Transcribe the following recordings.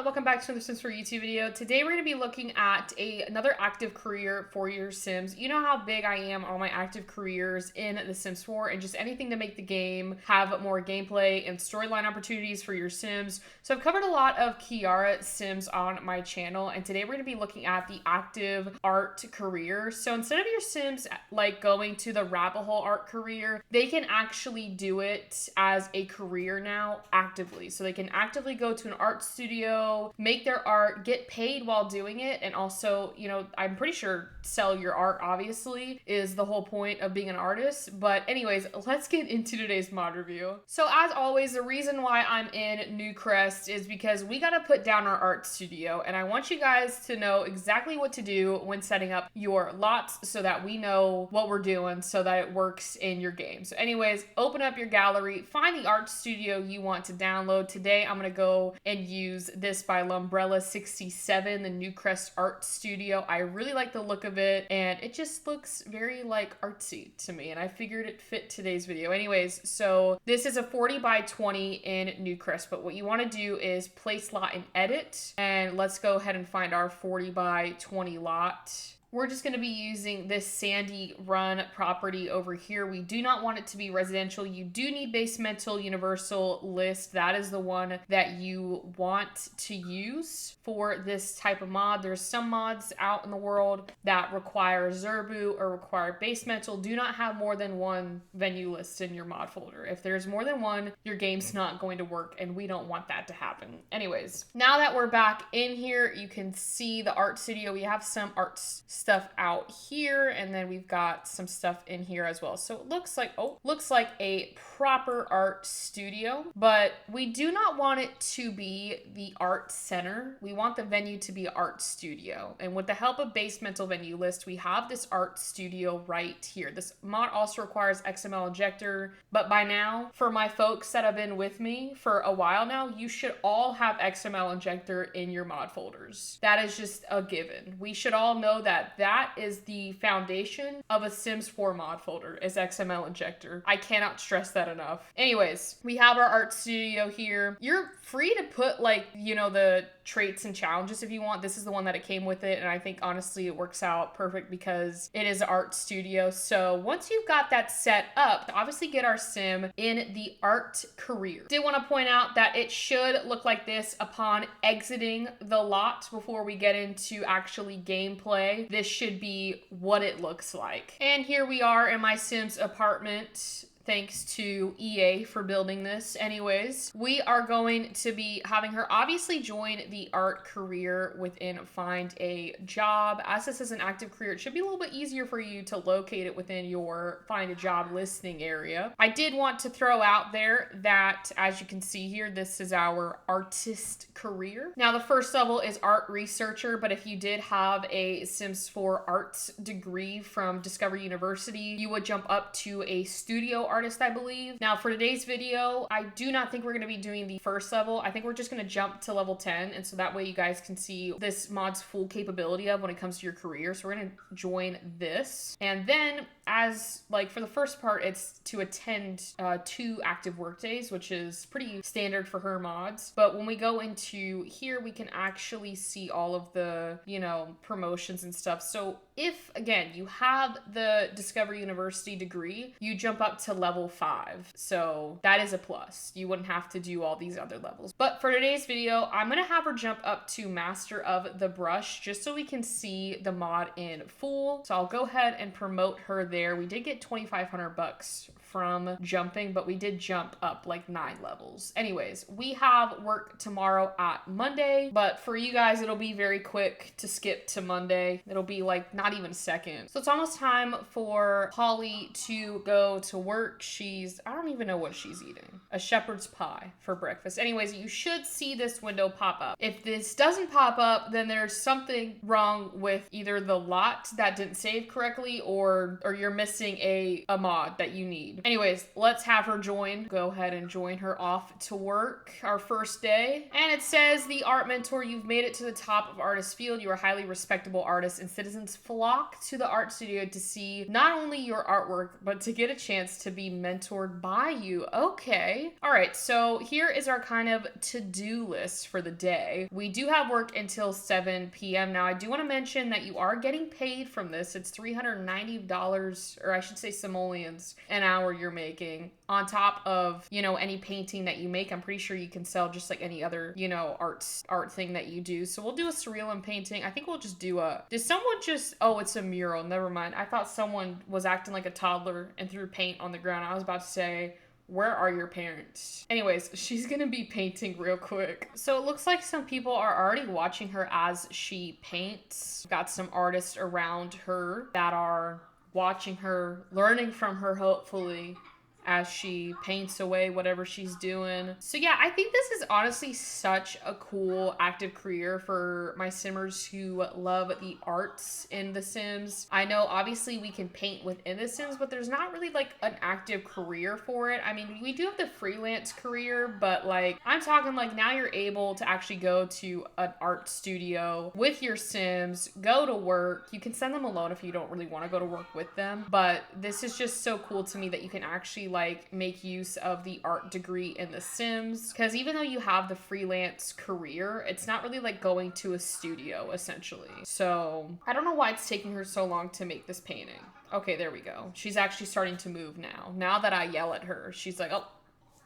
welcome back to another Sims 4 YouTube video. Today we're going to be looking at another active career for your Sims. You know how big I am on my active careers in The Sims 4 and just anything to make the game have more gameplay and storyline opportunities for your Sims. So I've covered a lot of Kiara Sims on my channel, and today we're going to be looking at the active art career. So instead of your Sims like going to the rabbit hole art career, they can actually do it as a career now actively. So they can actively go to an art studio, make their art, get paid while doing it, and also, you know, I'm pretty sure sell your art obviously is the whole point of being an artist. But anyways, let's get into today's mod review. So as always, the reason why I'm in Newcrest is because we got to put down our art studio, and I want you guys to know exactly what to do when setting up your lots so that we know what we're doing so that it works in your game. So anyways, open up your gallery, find the art studio you want to download. Today I'm going to go and use this by Lumbrella 67, the Newcrest art studio. I really like the look of it, and it just looks very like artsy to me, and I figured it fit today's video. Anyways, so this is a 40 by 20 in Newcrest, but what you want to do is place lot and edit, and let's go ahead and find our 40 by 20 lot. We're just going to be using this Sandy Run property over here. We do not want it to be residential. You do need basemental universal list. That is the one that you want to use for this type of mod. There's some mods out in the world that require Zerbu or require basemental. Do not have more than one venue list in your mod folder. If there's more than one, your game's not going to work, and we don't want that to happen. Anyways, now that we're back in here, you can see the art studio. We have some art stuff out here, and then we've got some stuff in here as well. So it looks like a proper art studio, but we do not want it to be the art center. We want the venue to be art studio, and with the help of basemental venue list, we have this art studio right here. This mod also requires XML injector, but by now, for my folks that have been with me for a while now, you should all have XML injector in your mod folders. That is just a given. We should all know that that is the foundation of a Sims 4 mod folder, is XML injector. I cannot stress that enough. Anyways, we have our art studio here. You're free to put, like, you know, the traits and challenges if you want. This is the one that it came with it, and I think honestly it works out perfect because it is an art studio. So once you've got that set up, obviously get our sim in the art career. Did want to point out that it should look like this upon exiting the lot before we get into actually gameplay. This should be what it looks like. And here we are in my Sims apartment. Thanks to EA for building this. Anyways, we are going to be having her obviously join the art career within Find a Job. As this is an active career, it should be a little bit easier for you to locate it within your Find a Job listing area. I did want to throw out there that, as you can see here, this is our artist career. Now, the first level is art researcher, but if you did have a Sims 4 arts degree from Discovery University, you would jump up to a studio artist, I believe. Now, for today's video, I do not think we're going to be doing the first level. I think we're just going to jump to level 10, and so that way you guys can see this mod's full capability of when it comes to your career. So we're going to join this, and then as like for the first part, it's to attend 2 active work days, which is pretty standard for her mods. But when we go into here, we can actually see all of the, you know, promotions and stuff. So if, again, you have the Discovery University degree, you jump up to level 5. So that is a plus. You wouldn't have to do all these other levels. But for today's video, I'm going to have her jump up to Master of the Brush just so we can see the mod in full. So I'll go ahead and promote her there. We did get 2,500 bucks from jumping, but we did jump up like 9 levels. Anyways, we have work tomorrow at Monday, but for you guys, it'll be very quick to skip to Monday. It'll be like not even a second. So it's almost time for Holly to go to work. I don't even know what she's eating. A shepherd's pie for breakfast. Anyways, you should see this window pop up. If this doesn't pop up, then there's something wrong with either the lot that didn't save correctly, or you're missing a mod that you need. need. Anyways, let's have her join. Go ahead and join her off to work. Our first day. And it says, the art mentor, you've made it to the top of artist field. You are a highly respectable artist, and citizens flock to the art studio to see not only your artwork, but to get a chance to be mentored by you. Okay. All right. So here is our kind of to-do list for the day. We do have work until 7 p.m. Now, I do want to mention that you are getting paid from this. It's $390, or I should say simoleons, an hour you're making on top of, you know, any painting that you make. I'm pretty sure you can sell just like any other, you know, art thing that you do. So we'll do a surrealism painting. I think we'll just do did someone just, oh, it's a mural. Never mind. I thought someone was acting like a toddler and threw paint on the ground. I was about to say, where are your parents? Anyways, she's gonna be painting real quick. So it looks like some people are already watching her as she paints. Got some artists around her that are watching her, learning from her, hopefully, as she paints away whatever she's doing. So yeah, I think this is honestly such a cool active career for my Simmers who love the arts in The Sims. I know obviously we can paint within The Sims, but there's not really like an active career for it. I mean, we do have the freelance career, but like I'm talking like now you're able to actually go to an art studio with your Sims, go to work. You can send them alone if you don't really want to go to work with them, but this is just so cool to me that you can actually like make use of the art degree in The Sims, because even though you have the freelance career, it's not really like going to a studio essentially. So I don't know why it's taking her so long to make this painting. Okay, there we go. She's actually starting to move now that I yell at her. She's like, oh,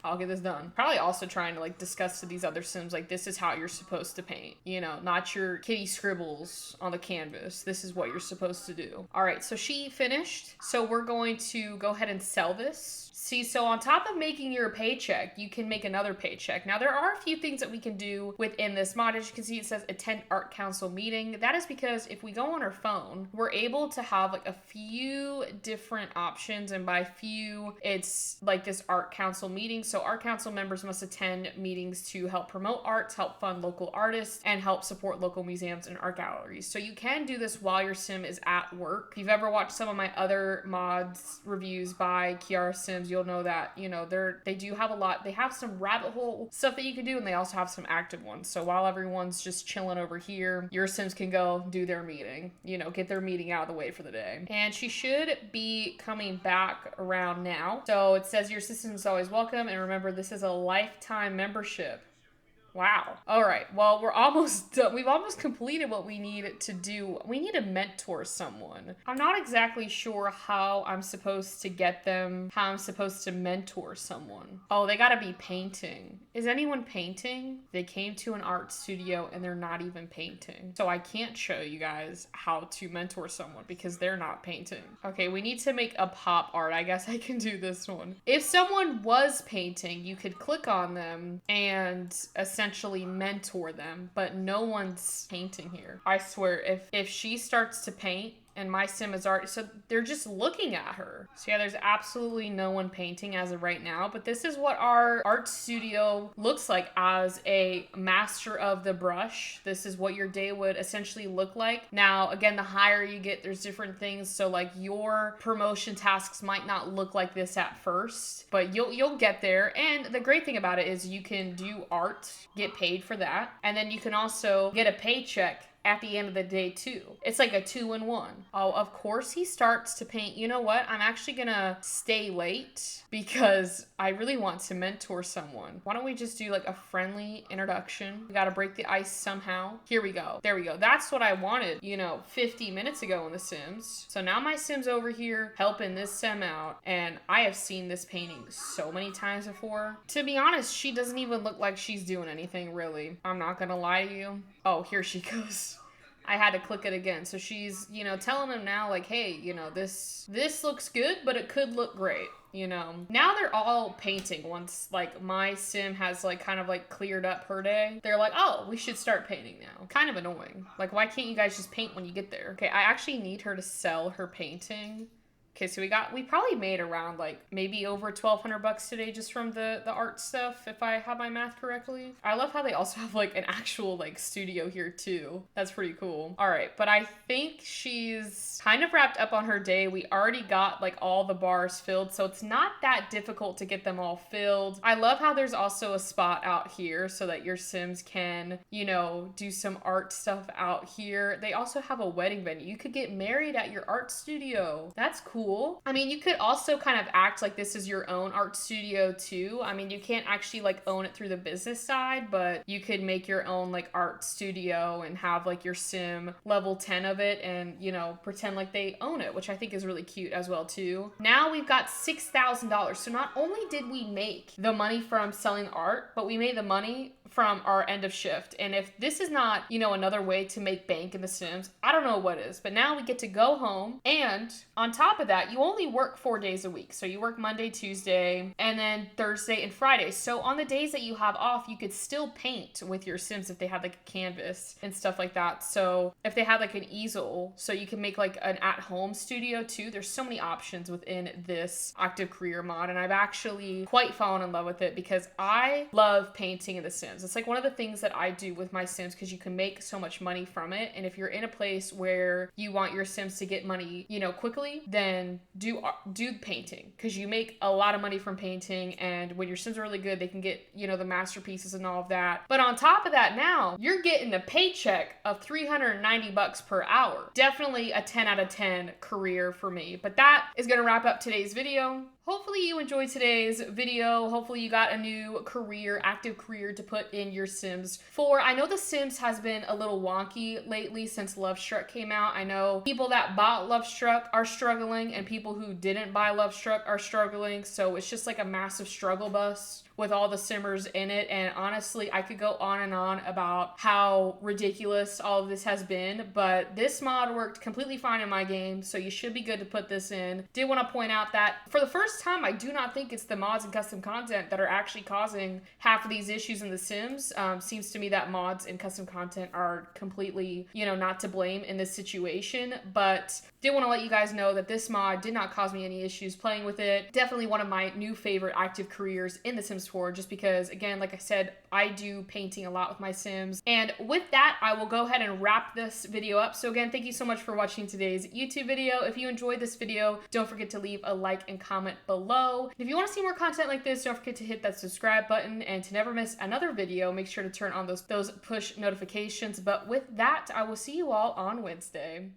I'll get this done. Probably also trying to like discuss to these other Sims, like, this is how you're supposed to paint, you know, not your kitty scribbles on the canvas. This is what you're supposed to do. All right, so she finished. So we're going to go ahead and sell this. See, so on top of making your paycheck, you can make another paycheck. Now, there are a few things that we can do within this mod. As you can see, it says attend art council meeting. That is because if we go on our phone, we're able to have like a few different options. And by few, it's like this art council meeting. So art council members must attend meetings to help promote arts, help fund local artists, and help support local museums and art galleries. So you can do this while your Sim is at work. If you've ever watched some of my other mods reviews by Kiara Sims, you'll know that, you know, they do have a lot. They have some rabbit hole stuff that you can do, and they also have some active ones. So while everyone's just chilling over here, your Sims can go do their meeting, you know, get their meeting out of the way for the day. And she should be coming back around now. So it says your assistant is always welcome, and remember, this is a lifetime membership. Wow. All right. Well, we're almost done. We've almost completed what we need to do. We need to mentor someone. I'm not exactly sure how I'm supposed to get them, how I'm supposed to mentor someone. Oh, they gotta be painting. Is anyone painting? They came to an art studio and they're not even painting. So I can't show you guys how to mentor someone because they're not painting. Okay, we need to make a pop art. I guess I can do this one. If someone was painting, you could click on them and essentially mentor them, but no one's painting here. I swear, if she starts to paint and my Sim is already, so they're just looking at her. So yeah, there's absolutely no one painting as of right now, but this is what our art studio looks like as a master of the brush. This is what your day would essentially look like. Now, again, the higher you get, there's different things. So like your promotion tasks might not look like this at first, but you'll get there. And the great thing about it is you can do art, get paid for that, and then you can also get a paycheck at the end of the day too. It's like a 2-in-1. Oh, of course he starts to paint. You know what? I'm actually gonna stay late because I really want to mentor someone. Why don't we just do like a friendly introduction? We gotta break the ice somehow. Here we go. There we go. That's what I wanted, you know, 50 minutes ago in The Sims. So now my Sim's over here helping this Sim out, and I have seen this painting so many times before. To be honest, she doesn't even look like she's doing anything really. I'm not gonna lie to you. Oh, here she goes. I had to click it again. So she's, you know, telling them now like, hey, you know, this looks good, but it could look great. You know, now they're all painting once like my Sim has like kind of like cleared up her day. They're like, oh, we should start painting now. Kind of annoying. Like, why can't you guys just paint when you get there? Okay, I actually need her to sell her painting Okay, so we probably made around like maybe over 1,200 bucks today just from the art stuff, if I have my math correctly. I love how they also have like an actual like studio here too. That's pretty cool. All right, but I think she's kind of wrapped up on her day. We already got like all the bars filled, so it's not that difficult to get them all filled. I love how there's also a spot out here so that your Sims can, you know, do some art stuff out here. They also have a wedding venue. You could get married at your art studio. That's cool. I mean, you could also kind of act like this is your own art studio too. I mean, you can't actually like own it through the business side, but you could make your own like art studio and have like your sim level 10 of it and, you know, pretend like they own it, which I think is really cute as well too. Now we've got $6,000. So not only did we make the money from selling art, but we made the money from our end of shift. And if this is not, you know, another way to make bank in The Sims, I don't know what is. But now we get to go home. And on top of that, you only work 4 days a week. So you work Monday, Tuesday, and then Thursday and Friday. So on the days that you have off, you could still paint with your Sims if they had like a canvas and stuff like that. So if they had like an easel, so you can make like an at-home studio too. There's so many options within this active career mod. And I've actually quite fallen in love with it because I love painting in The Sims. It's like one of the things that I do with my Sims because you can make so much money from it. And if you're in a place where you want your Sims to get money, you know, quickly, then do painting because you make a lot of money from painting. And when your Sims are really good, they can get, you know, the masterpieces and all of that. But on top of that, now you're getting a paycheck of 390 bucks per hour. Definitely a 10 out of 10 career for me. But that is going to wrap up today's video. Hopefully you enjoyed today's video. Hopefully you got a new career, active career to put in your Sims 4. I know The Sims has been a little wonky lately since Lovestruck came out. I know people that bought Lovestruck are struggling and people who didn't buy Lovestruck are struggling. So it's just like a massive struggle bus with all the Simmers in it. And honestly, I could go on and on about how ridiculous all of this has been, but this mod worked completely fine in my game, so you should be good to put this in. Did want to point out that for the first time, I do not think it's the mods and custom content that are actually causing half of these issues in The Sims. Seems to me that mods and custom content are completely, you know, not to blame in this situation, but did want to let you guys know that this mod did not cause me any issues playing with it. Definitely one of my new favorite active careers in The Sims 4, just because, again, like I said, I do painting a lot with my Sims. And with that, I will go ahead and wrap this video up. So again, thank you so much for watching today's YouTube video. If you enjoyed this video, don't forget to leave a like and comment below. If you want to see more content like this, don't forget to hit that subscribe button, and to never miss another video, make sure to turn on those push notifications. But with that, I will see you all on Wednesday.